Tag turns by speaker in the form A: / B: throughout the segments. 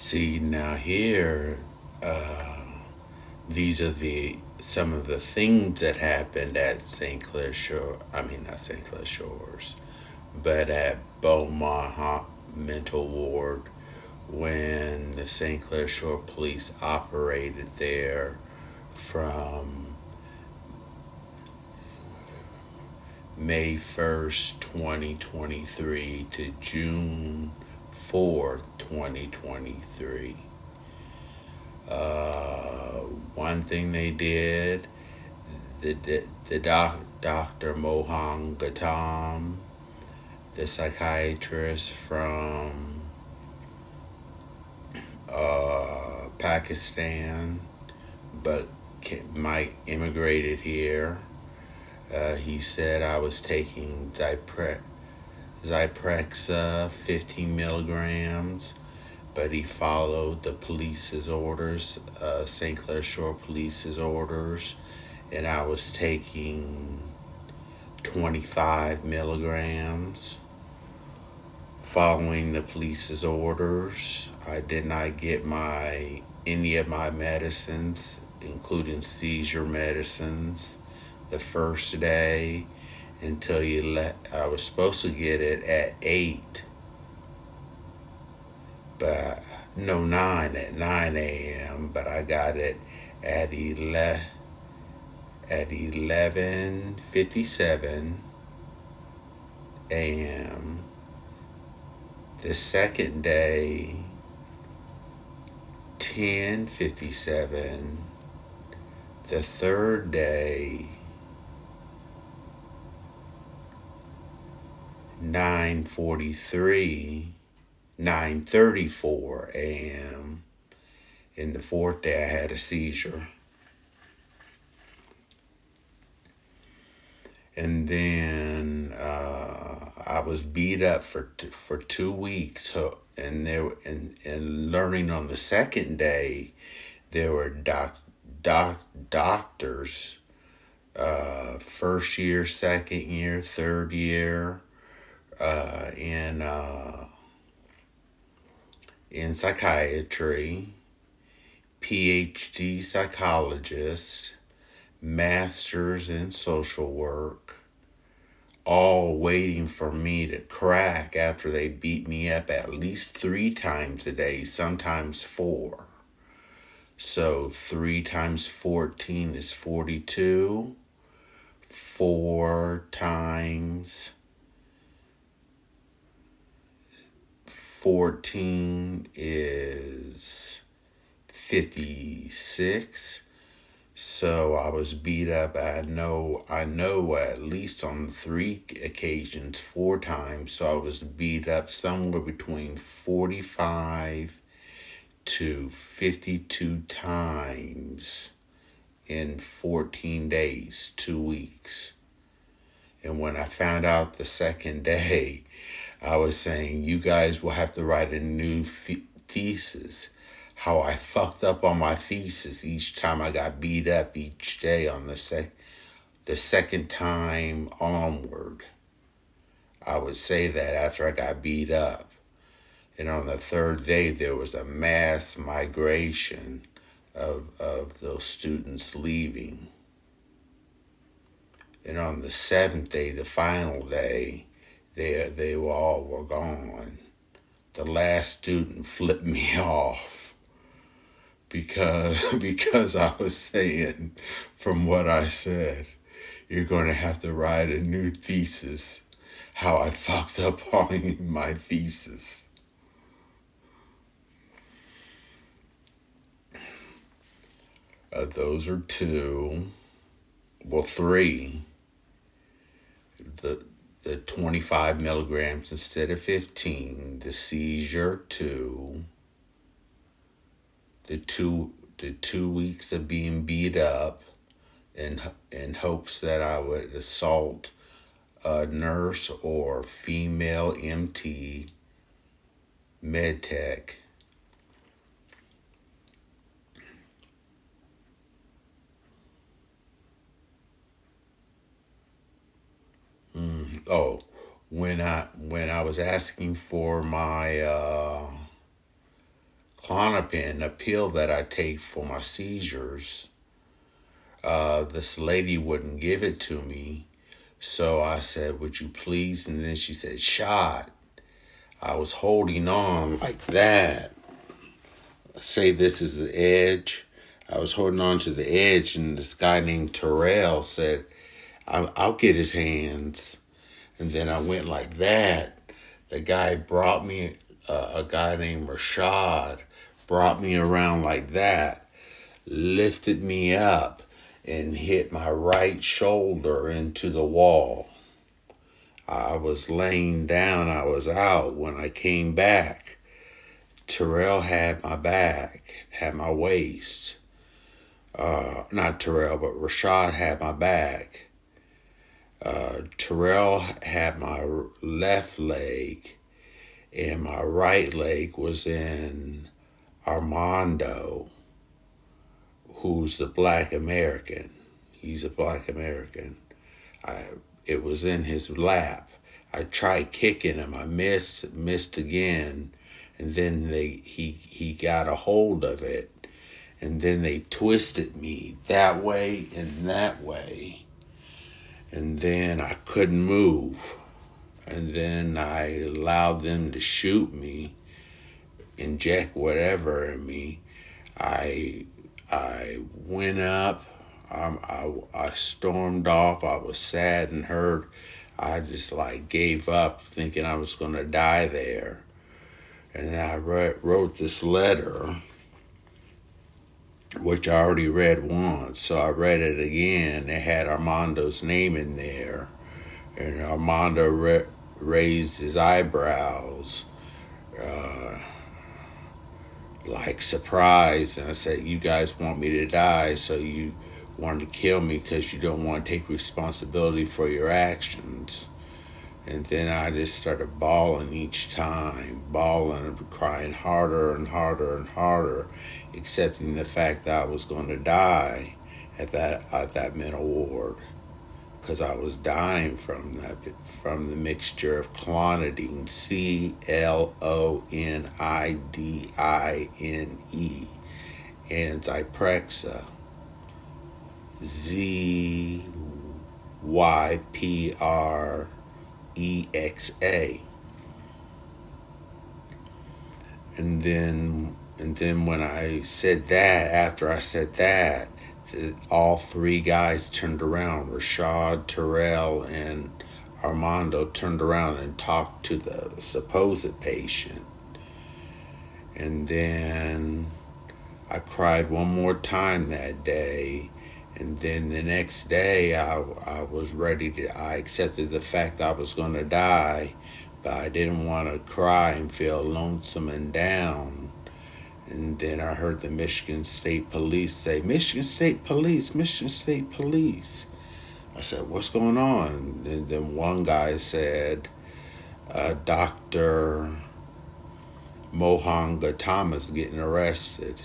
A: See, now here, these are some of the things that happened at St. Clair Shore. I mean, not St. Clair Shores, but at Beaumont Mental Ward when the St. Clair Shore Police operated there from May 1st, 2023 to June 4th, 2023. One thing they did, Dr. Mohan Gautam, the psychiatrist from Pakistan, but immigrated here. He said I was taking Zyprexa 15 milligrams, but he followed the police's orders, St. Clair Shore Police's orders, and I was taking 25 milligrams. Following the police's orders, I did not get any of my medicines, including seizure medicines, the first day until I was supposed to get it at 8. But no, 9 at 9 a.m. But I got it at 11:57 a.m. The second day, 10:57. The third day, 9:34 a.m. And the fourth day I had a seizure. And then I was beat up for 2 weeks. And learning on the second day, there were doctors, first year, second year, third year, in psychiatry, PhD psychologists, masters in social work, all waiting for me to crack after they beat me up at least 3 times a day, sometimes 4. So 3 times 14 is 42. 4 times 14 is 56. So I was beat up. I know at least on 3 occasions, 4 times. So I was beat up somewhere between 45 to 52 times in 14 days, 2 weeks. And when I found out the second day, I was saying, you guys will have to write a new thesis. How I fucked up on my thesis each time I got beat up each day on the second time onward. I would say that after I got beat up. And on the third day, there was a mass migration of those students leaving. And on the 7th day, the final day, they all were gone. The last student flipped me off because I was saying, from what I said, you're going to have to write a new thesis. How I fucked up on my thesis. Those are 2. Well, 3. The 25 milligrams instead of 15. The seizure, 2. The 2 weeks of being beat up in hopes that I would assault a nurse or female MT med tech. When I was asking for my Klonopin, a pill that I take for my seizures. This lady wouldn't give it to me. So I said, would you please? And then she said, shot. I was holding on like that. Say this is the edge. I was holding on to the edge, and this guy named Terrell said, I'll get his hands. And then I went like that. The guy brought me, a guy named Rashad, brought me around like that, lifted me up, and hit my right shoulder into the wall. I was laying down. I was out. When I came back, Terrell had my back, had my waist. Not Terrell, but Rashad had my back. Terrell had my left leg, and my right leg was in Armando, who's the Black American. He's a Black American. It was in his lap. I tried kicking him. I missed again, and then he got a hold of it, and then they twisted me that way and that way, and then I couldn't move, and then I allowed them to shoot me, inject whatever in me. I went up. I stormed off. I was sad and hurt. I just gave up, thinking I was going to die there. And then I wrote this letter, which I already read once. So I read it again. It had Armando's name in there. And Armando raised his eyebrows, surprised. And I said, you guys want me to die, so you wanted to kill me because you don't want to take responsibility for your actions. And then I just started bawling each time, crying harder and harder and harder, accepting the fact that I was going to die at that mental ward, because I was dying from the mixture of clonidine, clonidine, and Zyprexa, Zyprexa. And then when I said that, after I said that, all three guys turned around. Rashad, Terrell, and Armando turned around and talked to the supposed patient. And then I cried one more time that day. And then the next day, I accepted the fact I was going to die, but I didn't want to cry and feel lonesome and down. And then I heard the Michigan State Police say, Michigan State Police, Michigan State Police. I said, what's going on? And then one guy said, Dr. Mohan Gautama's getting arrested.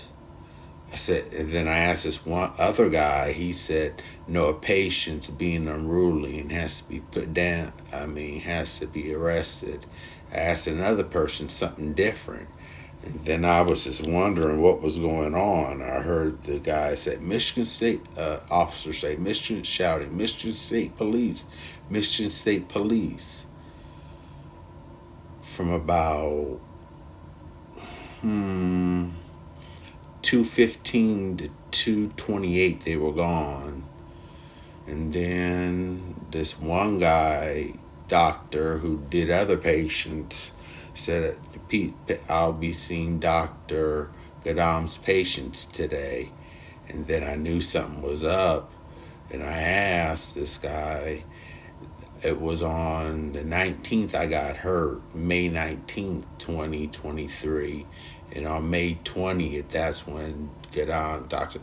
A: I said, and then I asked this one other guy, he said, no, a patient's being unruly and has to be put down, has to be arrested. I asked another person something different. And then I was just wondering what was going on. I heard the guy say, Michigan State, officer say, shouting, Michigan State Police, Michigan State Police. From about, 2:15 to 2:28, they were gone. And then this one guy, doctor, who did other patients, said, I'll be seeing Dr. Gadam's patients today. And then I knew something was up. And I asked this guy, it was on the 19th I got hurt, May 19th, 2023. And on May 20th, that's when Dr.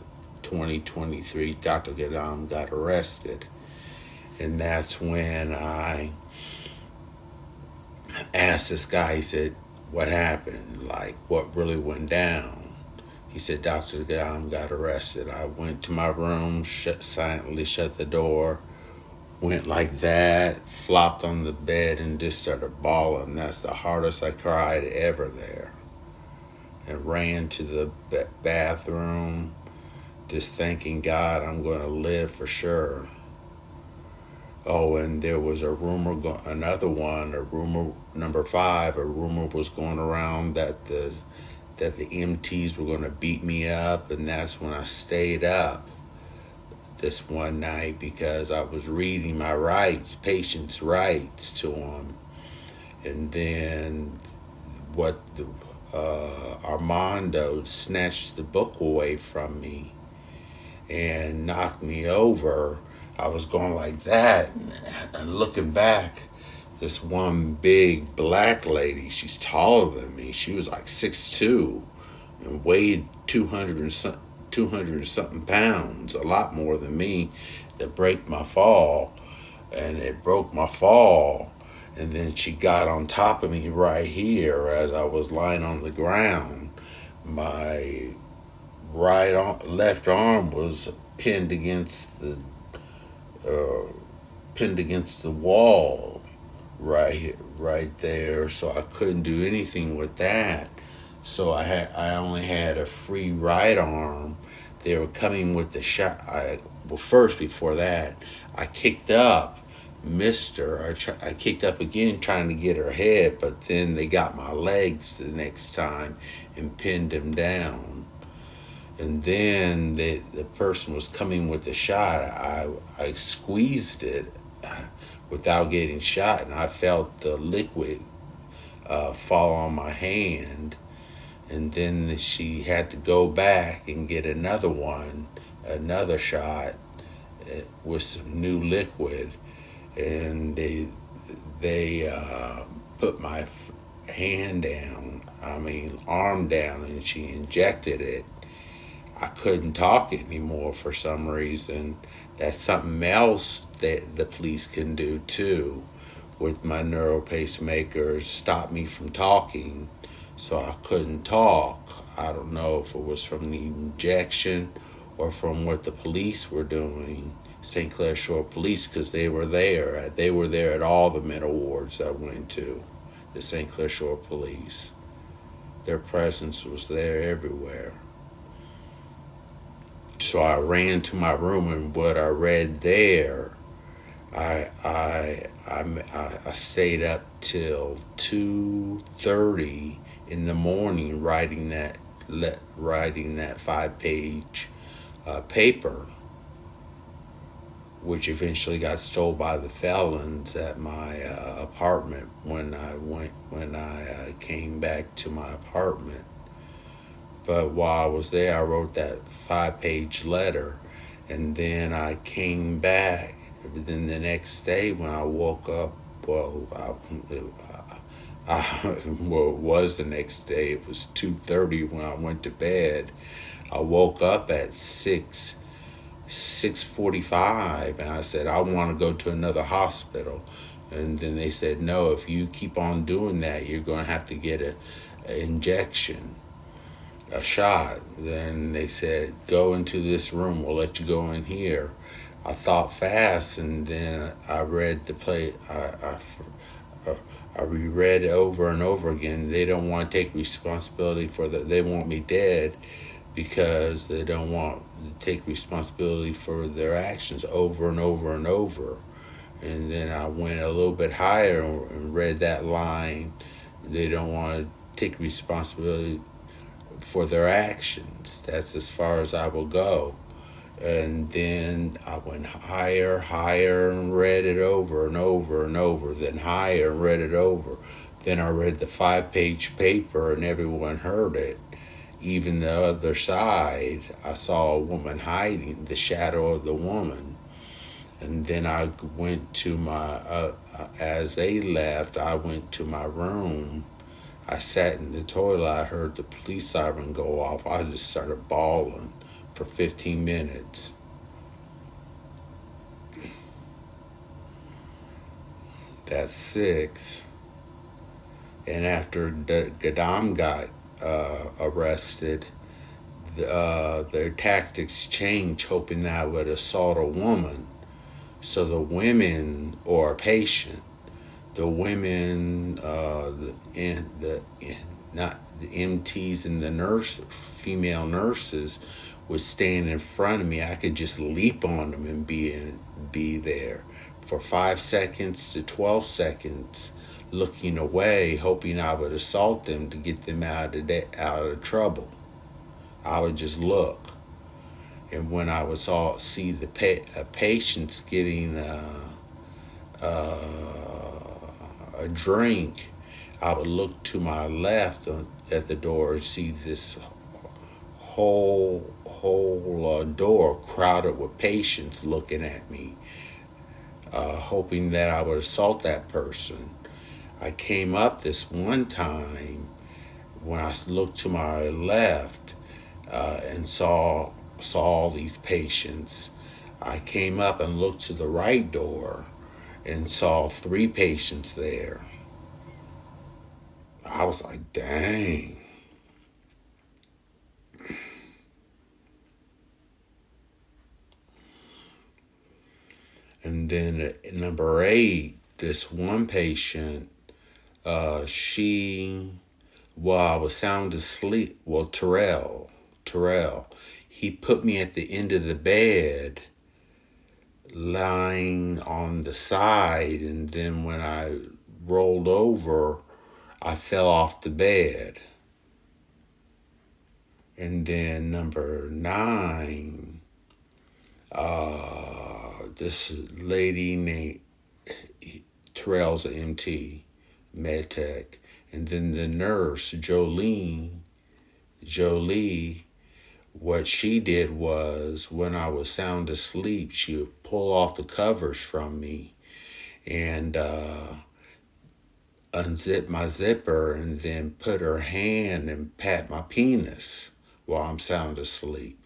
A: Gadam got arrested. And that's when I asked this guy, he said, what happened? What really went down? He said, Dr. Gadam got arrested. I went to my room, silently shut the door, went like that, flopped on the bed, and just started bawling. That's the hardest I cried ever there. and ran to the bathroom, just thanking God I'm going to live for sure. Oh, and there was a rumor, a rumor number 5, a rumor was going around that the MTs were going to beat me up, and that's when I stayed up this one night because I was reading my rights, patients' rights to them. And then what the Armando snatched the book away from me and knocked me over. I was going like that, and looking back, this one big black lady, she's taller than me. She was like 6'2" and weighed 200 and something pounds, a lot more than me, to break my fall. And it broke my fall. And then she got on top of me right here as I was lying on the ground. My left arm was uh, pinned against the wall right there, so I couldn't do anything with that. So I only had a free right arm. They were coming with the shot. First, before that, I kicked up, missed her. I kicked up again trying to get her head, but then they got my legs the next time and pinned him down. And then the person was coming with the shot. I squeezed it without getting shot, and I felt the liquid fall on my hand. And then she had to go back and get another shot with some new liquid. And they put my arm down, and she injected it. I couldn't talk anymore for some reason. That's something else that the police can do too with my neuro pacemakers, stop me from talking, so I couldn't talk. I don't know if it was from the injection or from what the police were doing, St. Clair Shores Police, because they were there. They were there at all the mental wards I went to, the St. Clair Shores Police. Their presence was there everywhere. So I ran to my room, and what I read there, I stayed up till 2:30 in the morning writing that 5-page paper, which eventually got stolen by the felons at my apartment when I came back to my apartment. But while I was there, I wrote that 5-page letter, and then I came back. Then the next day when I woke up, it was the next day. It was 2:30 when I went to bed. I woke up at 6:45, and I said, I want to go to another hospital. And then they said, no, if you keep on doing that, you're going to have to get an injection, a shot. Then they said, go into this room, we'll let you go in here. I thought fast, and then I read the play. I reread it over and over again. They don't want to take responsibility for that. They want me dead because they don't want to take responsibility for their actions over and over and over. And then I went a little bit higher and read that line. They don't want to take responsibility for their actions. That's as far as I will go. And then I went higher, and read it over and over and over, then higher and read it over. Then I read the 5-page paper, and everyone heard it. Even the other side, I saw a woman hiding, the shadow of the woman. And then I went to as they left, I went to my room. I sat in the toilet. I heard the police siren go off. I just started bawling for 15 minutes. That's 6. And after Gadam got arrested, their tactics changed, hoping that I would assault a woman. So the women, or a patient, the women, the MTs and the female nurses would stand in front of me, I could just leap on them and be there for 5 seconds to 12 seconds, looking away, hoping I would assault them to get them out of trouble. I would just look. And when I would see the patients getting a drink, I would look to my left at the door and see this whole door crowded with patients looking at me, hoping that I would assault that person. I came up this one time when I looked to my left and saw all these patients. I came up and looked to the right door and saw 3 patients there. I was like, dang. And then at number 8, this one patient, I was sound asleep. Well, Terrell, he put me at the end of the bed, lying on the side, and then when I rolled over, I fell off the bed. And then number 9, this lady named Terrell's an MT, med tech, and then the nurse, Jolie, what she did was, when I was sound asleep, she would pull off the covers from me and unzip my zipper and then put her hand and pat my penis while I'm sound asleep.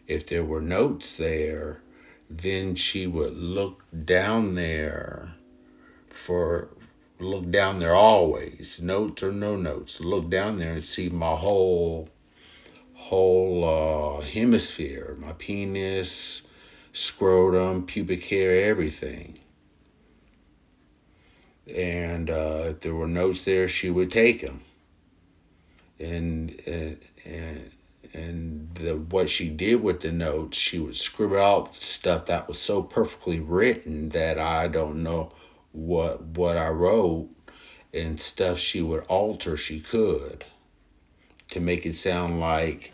A: If there were notes there, then she would look down there always, notes or no notes, look down there and see my whole hemisphere, my penis, scrotum, pubic hair, everything. And if there were notes there, she would take them. And what she did with the notes, she would scribble out stuff that was so perfectly written that I don't know what I wrote, and stuff she would alter she could to make it sound like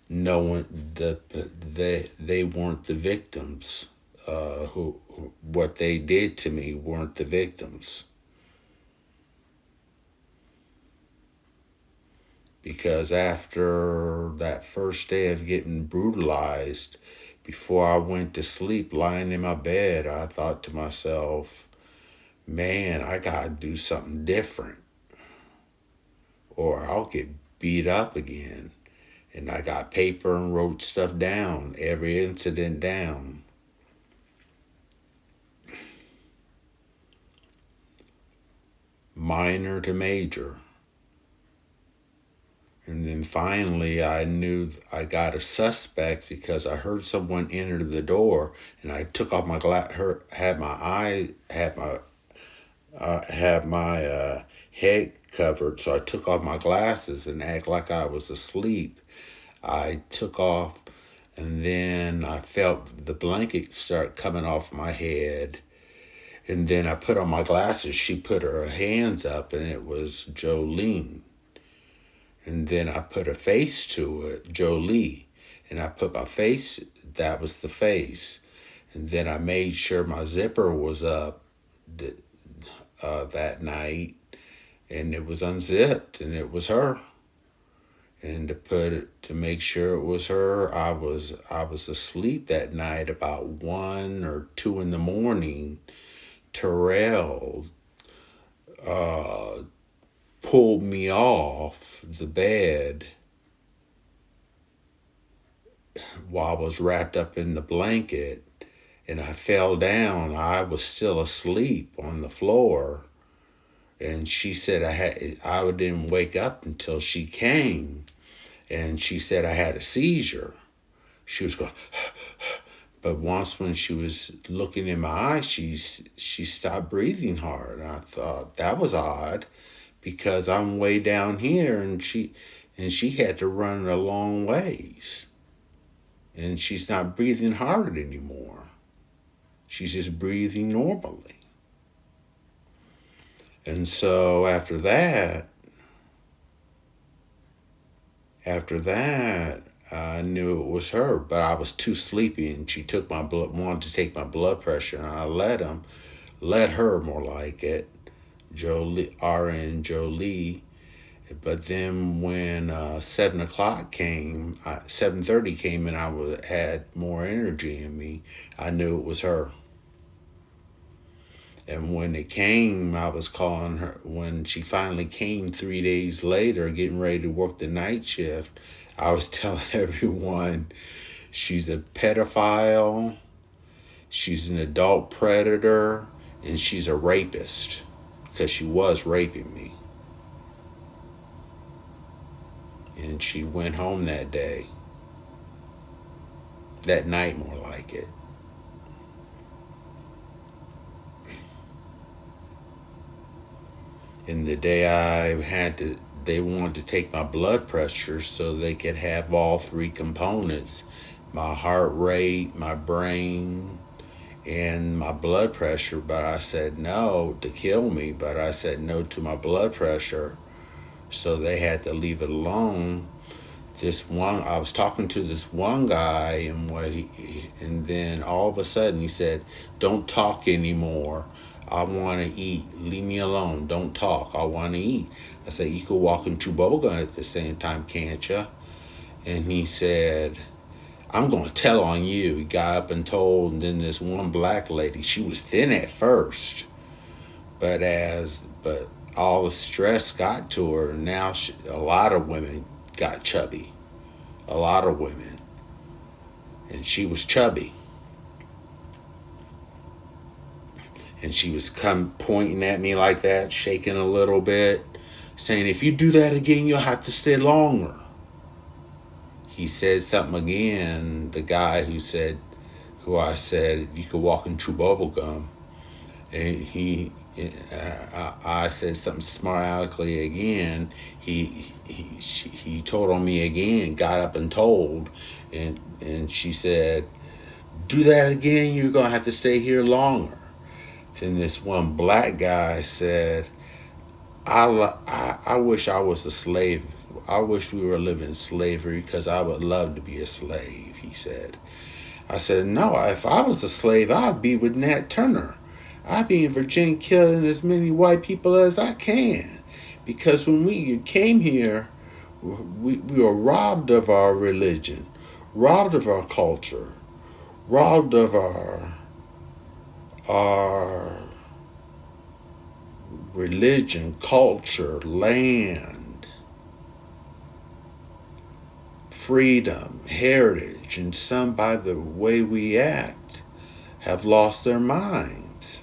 A: no one they weren't the victims. What they did to me weren't the victims. Because after that first day of getting brutalized, before I went to sleep, lying in my bed, I thought to myself, man, I gotta do something different, or I'll get beat up again. And I got paper and wrote stuff down, every incident down. Minor to major. And then finally, I knew I got a suspect because I heard someone enter the door, and I took off my had my head covered, so I took off my glasses and act like I was asleep. I took off, and then I felt the blanket start coming off my head. And then I put on my glasses. She put her hands up, and it was Jolene. And then I put a face to it, Jolie. And I put my face, that was the face. And then I made sure my zipper was up that night. And it was unzipped, and it was her. And to make sure it was her, I was asleep that night about 1 or 2 in the morning. Terrell pulled me off the bed while I was wrapped up in the blanket, and I fell down. I was still asleep on the floor, and she said I didn't wake up until she came, and she said I had a seizure. She was going, but once when she was looking in my eyes, she stopped breathing hard. And I thought that was odd, because I'm way down here, and she had to run a long ways, and she's not breathing hard anymore. She's just breathing normally. And so after that, I knew it was her, but I was too sleepy, and she took my blood, wanted to take my blood pressure, and I let her more like it, Jolie, RN Jolie. But then when 7 o'clock came, 7:30 came, and had more energy in me, I knew it was her. And when it came, I was calling her. When she finally came 3 days later, getting ready to work the night shift, I was telling everyone she's a pedophile, she's an adult predator, and she's a rapist, because she was raping me. And she went home that night more like it. And the day they wanted to take my blood pressure so they could have all three components, my heart rate, my brain, and my blood pressure. But I said no to kill me, but I said no to my blood pressure. So they had to leave it alone. I was talking to this one guy, and then all of a sudden he said, "Don't talk anymore. I want to eat. Leave me alone. Don't talk. I want to eat." I said, "You could walk and chew bubblegum at the same time, can't you?" And he said, "I'm going to tell on you." He got up and told, and then this one black lady, she was thin at first, but all the stress got to her, and now a lot of women got chubby. A lot of women. And she was chubby. And she was pointing at me like that, shaking a little bit, saying, "If you do that again, you'll have to stay longer." He said something again, the guy who I said, "You could walk and chew bubble gum." And I said something smart aleckly again. He told on me again, got up and told, and she said, "Do that again, you're gonna have to stay here longer." Then this one black guy said, I wish I was a slave. I wish we were living in slavery, because I would love to be a slave," he said. I said, "No, if I was a slave, I'd be with Nat Turner. I'd be in Virginia killing as many white people as I can. Because when we came here, we were robbed of our religion, robbed of our culture, robbed of our religion, culture, land, freedom, heritage, and some, by the way we act, have lost their minds."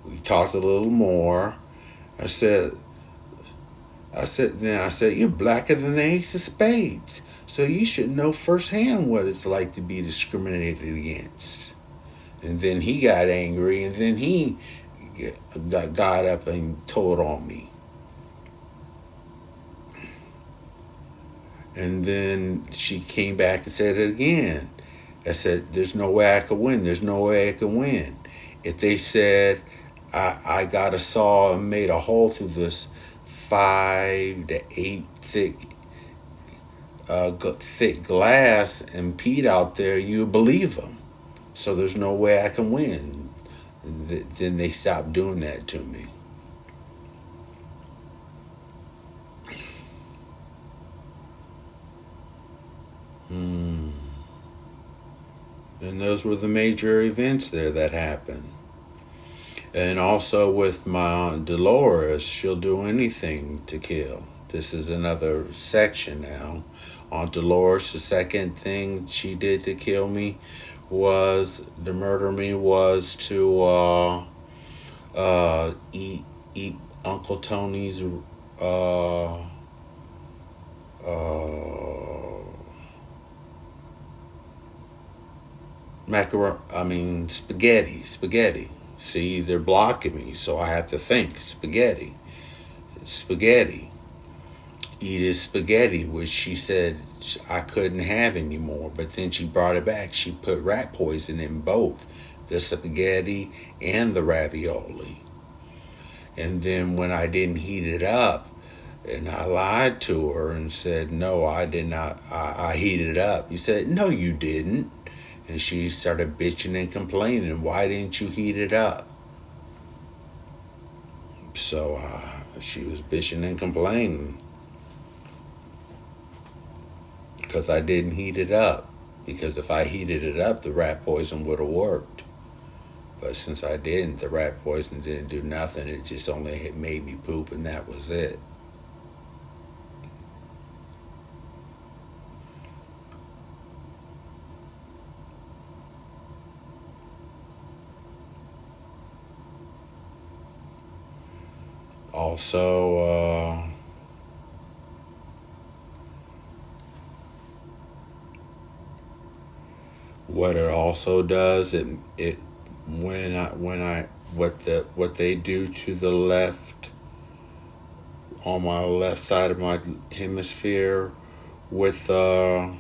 A: We talked a little more. I said, "You're blacker than the ace of spades, so you should know firsthand what it's like to be discriminated against." And then he got angry, and then he got up and told on me. And then she came back and said it again. I said, "There's no way I could win. There's no way I can win." If they said I got a saw and made a hole through this 5 to 8 thick glass and peed out there, you believe them. So there's no way I can win. Then they stopped doing that to me. And those were the major events there that happened. And also with my Aunt Dolores, she'll do anything to kill. This is another section now. Aunt Dolores, the second thing she did to kill me to murder me, was to eat Uncle Tony's spaghetti. See, they're blocking me, so I have to think spaghetti. Spaghetti. Eat his spaghetti, which she said I couldn't have anymore. But then she brought it back. She put rat poison in both the spaghetti and the ravioli. And then when I didn't heat it up, and I lied to her and said, no, I did not. I heated it up. He said, no, you didn't. And she started bitching and complaining. Why didn't you heat it up? So she was bitching and complaining because I didn't heat it up. Because if I heated it up, the rat poison would have worked. But since I didn't, the rat poison didn't do nothing. It just only made me poop, and that was it. Also, what it also does, it when I what they do to the left, on my left side of my hemisphere, with the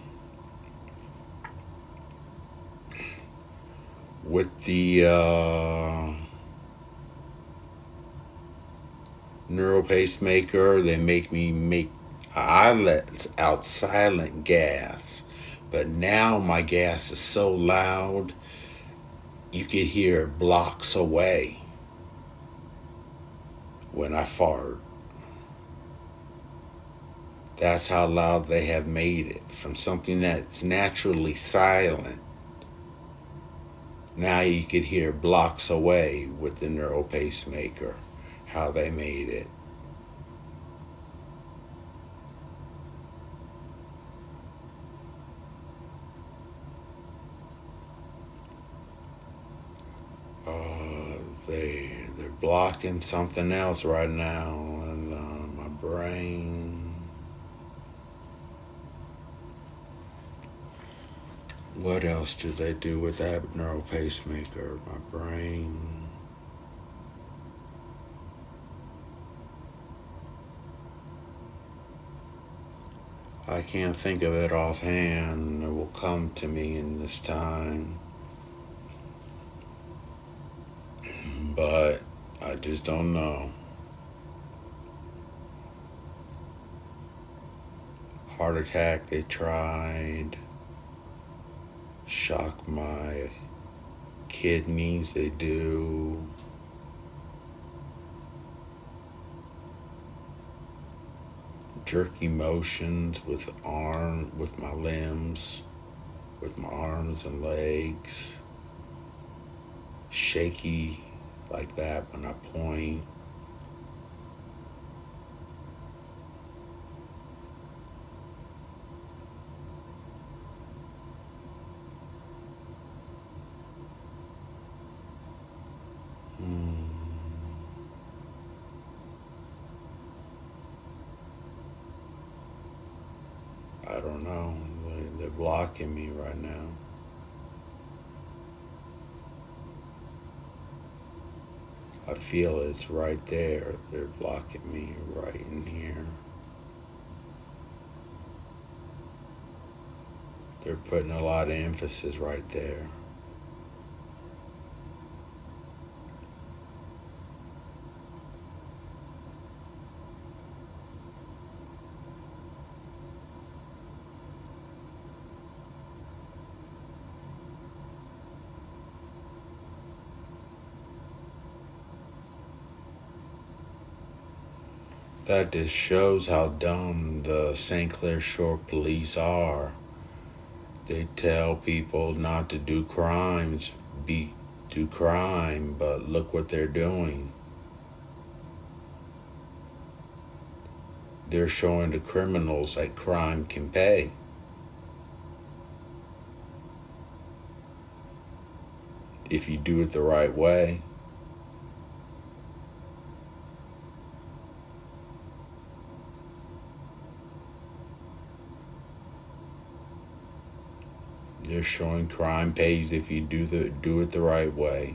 A: neural pacemaker, they make me make I let out silent gas. But now my gas is so loud, you could hear it blocks away when I fart. That's how loud they have made it. From something that's naturally silent, now you could hear blocks away with the neural pacemaker, how they made it. They're blocking something else right now in my brain. What else do they do with that neural pacemaker? My brain. I can't think of it offhand. It will come to me in this time. But I just don't know. Heart attack, they tried. Shock my kidneys, they do. Jerky motions with my limbs, with my arms and legs. Shaky like that when I point. I don't know. They're blocking me right now. I feel it's right there. They're blocking me right in here. They're putting a lot of emphasis right there. That just shows how dumb the St. Clair Shore police are. They tell people not to do do crime, but look what they're doing. They're showing the criminals that crime can pay. If you do it the right way. They're showing crime pays if you do it the right way.